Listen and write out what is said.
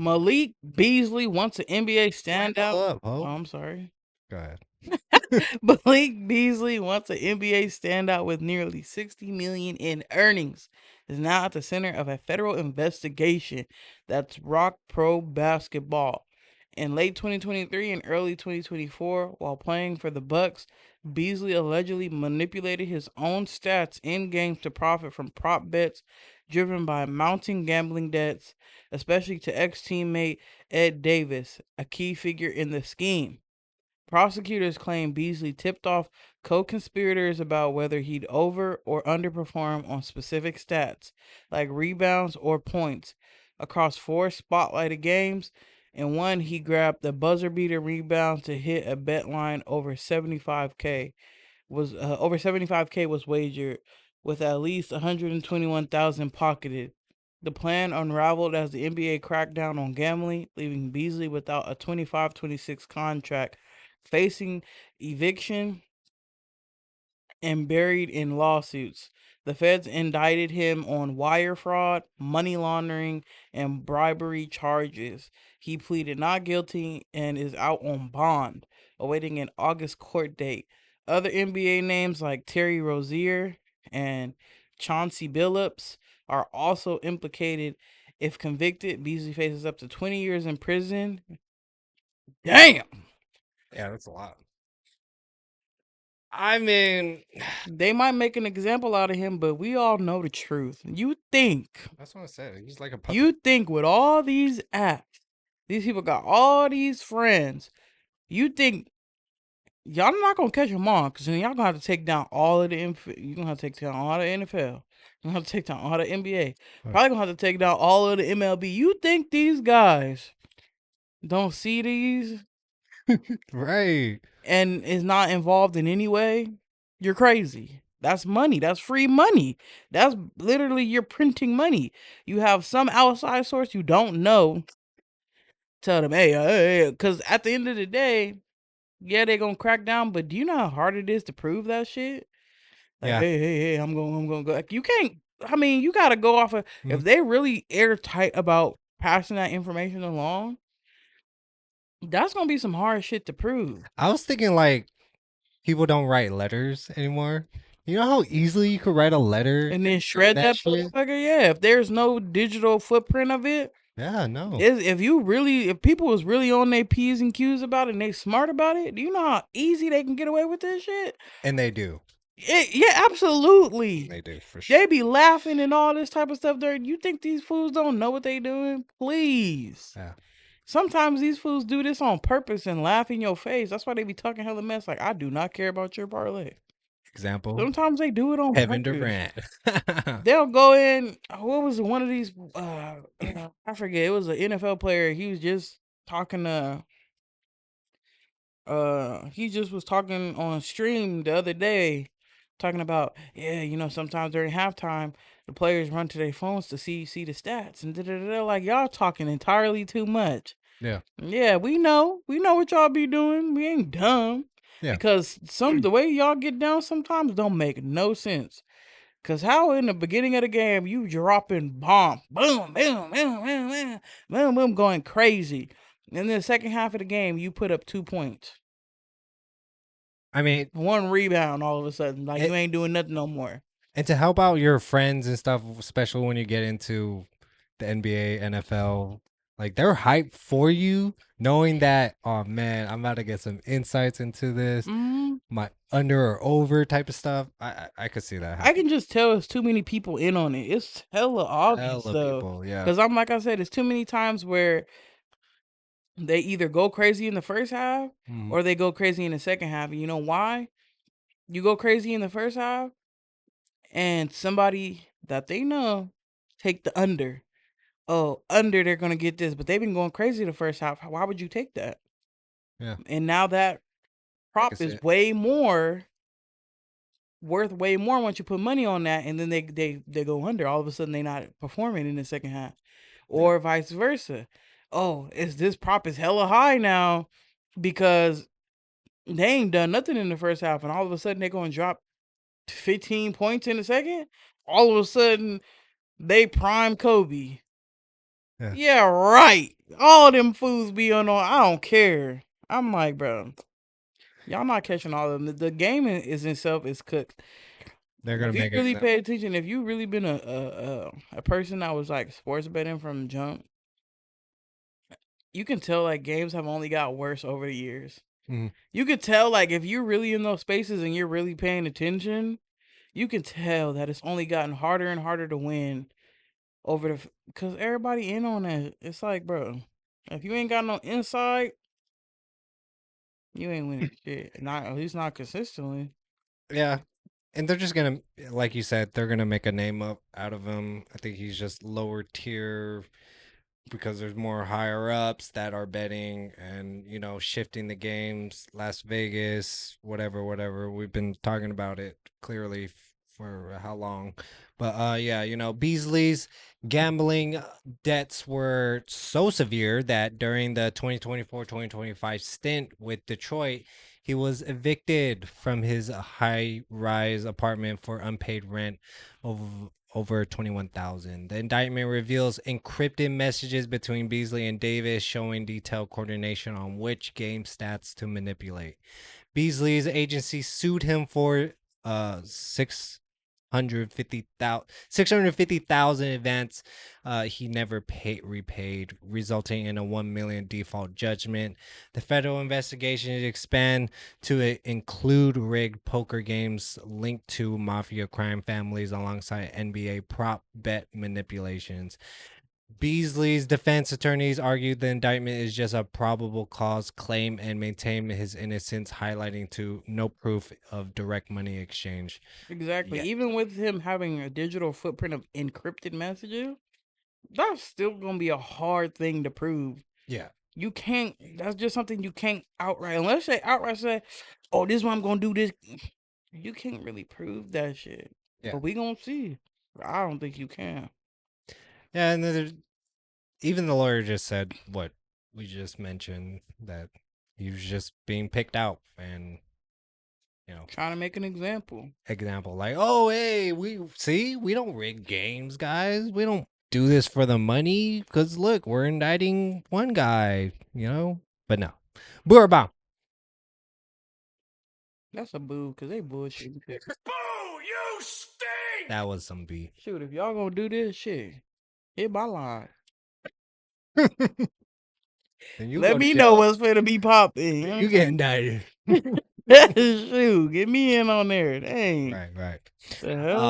Malik Beasley wants an NBA Hold standout. up, Oh, ho. I'm sorry. Go ahead. Malik Beasley wants an NBA standout with nearly $60 million in earnings. Is now at the center of a federal investigation that's rocked pro basketball. In late 2023 and early 2024, while playing for the Bucks, Beasley allegedly manipulated his own stats in games to profit from prop bets driven by mounting gambling debts, especially to ex-teammate Ed Davis, a key figure in the scheme. Prosecutors claim Beasley tipped off co-conspirators about whether he'd over or underperform on specific stats, like rebounds or points, across 4 spotlighted games. In one, he grabbed the buzzer beater rebound to hit a bet line over 75K. Over 75K was wagered, with at least 121,000 pocketed. The plan unraveled as the NBA cracked down on gambling, leaving Beasley without a 25-26 contract, facing eviction and buried in lawsuits. The feds indicted him on wire fraud, money laundering, and bribery charges. He pleaded not guilty and is out on bond, awaiting an August court date. Other NBA names like Terry Rozier and Chauncey Billups are also implicated. If convicted, Beasley faces up to 20 years in prison. Damn! Yeah, that's a lot. I mean, They might make an example out of him, but we all know the truth. that's what I said. He's like a puppet. You think with all these apps, these people got all these friends, you think y'all not gonna catch them all, because then y'all gonna have to take down all of the you're gonna have to take down all the NFL. You're gonna have to take down all the NBA. Probably gonna have to take down all of the MLB. You think these guys don't see these Right. and is not involved in any way? You're crazy. That's money. That's free money. That's literally you're printing money. You have some outside source you don't know. Tell them, hey, because at the end of the day, yeah, they're gonna crack down. But do you know how hard it is to prove that shit? Like, Yeah. hey, I'm gonna go. Like, you can't. I mean, you gotta go off of Mhm. if they really airtight about passing that information along. That's gonna be some hard shit to prove. I was thinking like people don't write letters anymore. You know how easily you could write a letter And then and shred send that that shit? motherfucker. Yeah, if there's no digital footprint of it, Yeah, no. if people was really on their P's and Q's about it and they smart about it, do you know how easy they can get away with this shit? And they do. Yeah, absolutely. They do for They sure. be laughing and all this type of stuff there. You think these fools don't know what they doing? Please. Yeah. Sometimes these fools do this on purpose and laugh in your face. That's why they be talking hella mess. Like, I do not care about your parlay. Example, Sometimes they do it on Kevin purpose. Durant. They'll go in. What was one of these? I forget. It was an NFL player. He was just talking to. He just was talking on stream the other day, talking about sometimes during halftime the players run to their phones to see the stats and da-da-da-da. Like, y'all talking entirely too much. Yeah. Yeah, we know what y'all be doing. We ain't dumb. Yeah. Because the way y'all get down sometimes don't make no sense. Cause how in the beginning of the game you dropping bomb, boom, boom, boom, boom, boom, boom, boom, going crazy. In the second half of the game, you put up 2 points, I mean, 1 rebound. All of a sudden, like, you it, ain't doing nothing no more. and to help out your friends and stuff, especially when you get into the NBA, NFL, like they're hyped for you, knowing that, oh man, I'm about to get some insights into this, Mm, my under or over type of stuff. I could see that I happen. can just tell it's too many people in on it. It's hella obvious Hella though, people, yeah. cause like I said, it's too many times where they either go crazy in the first half Mhm. or they go crazy in the second half. And you know why? You go crazy in the first half, and somebody that they know take the under. Oh, under, they're gonna get this, but they've been going crazy the first half. Why would you take that? Yeah, And now that I can prop see is it. way more worth way more once you put money on that, and then they go under. All of a sudden, they not performing in the second half, Yeah, or vice versa. Oh, is this prop is hella high now because they ain't done nothing in the first half, and all of a sudden they're gonna drop 15 points in the second. All of a sudden, they prime Kobe. Yeah, Yeah, right. All them fools be on. I don't care. I'm like, bro, y'all not catching all of them. The game is itself is cooked. they're If gonna you make really it. pay attention, if you really been a person that was like sports betting from jump, you can tell like games have only got worse over the years. Mm, You could tell like if you're really in those spaces and you're really paying attention, you can tell that it's only gotten harder and harder to win over the because everybody in on that. It's like, bro, if you ain't got no insight, you ain't winning shit. Not at least not consistently. yeah, and they're just gonna, like you said, they're gonna make a name up out of him. I think he's just lower tier because there's more higher ups that are betting and shifting the games. Las Vegas, whatever. We've been talking about it clearly for how long, but yeah, Beasley's gambling debts were so severe that during the 2024-2025 stint with Detroit, he was evicted from his high-rise apartment for unpaid rent of over 21,000. The indictment reveals encrypted messages between Beasley and Davis showing detailed coordination on which game stats to manipulate. Beasley's agency sued him for 650,000 advance. He never repaid, resulting in a 1 million default judgment. The federal investigation is expand to include rigged poker games linked to mafia crime families alongside NBA prop bet manipulations. Beasley's defense attorneys argued the indictment is just a probable cause claim and maintain his innocence, highlighting to no proof of direct money exchange. Exactly. Yeah, Even with him having a digital footprint of encrypted messages, that's still gonna be a hard thing to prove. yeah, You can't. That's just something you can't outright. Unless they outright say, "Oh, this is why I'm gonna do this." You can't really prove that shit. yeah, But we gonna see. I don't think you can. yeah. And then even the lawyer just said what we just mentioned, that he was just being picked out, and you know Trying to make an example. example like, oh hey, we don't rig games, guys, we don't do this for the money, because look, we're indicting one guy, but no. Boom. That's a boo because they bullshit. Boo! You stink! That was some B. Shoot, if y'all gonna do this shit, hit my line. And you Let go to me know jail. what's finna be popping. You know what You I'm get saying? indicted. Shoot, get me in on there. Dang. Right. The hell?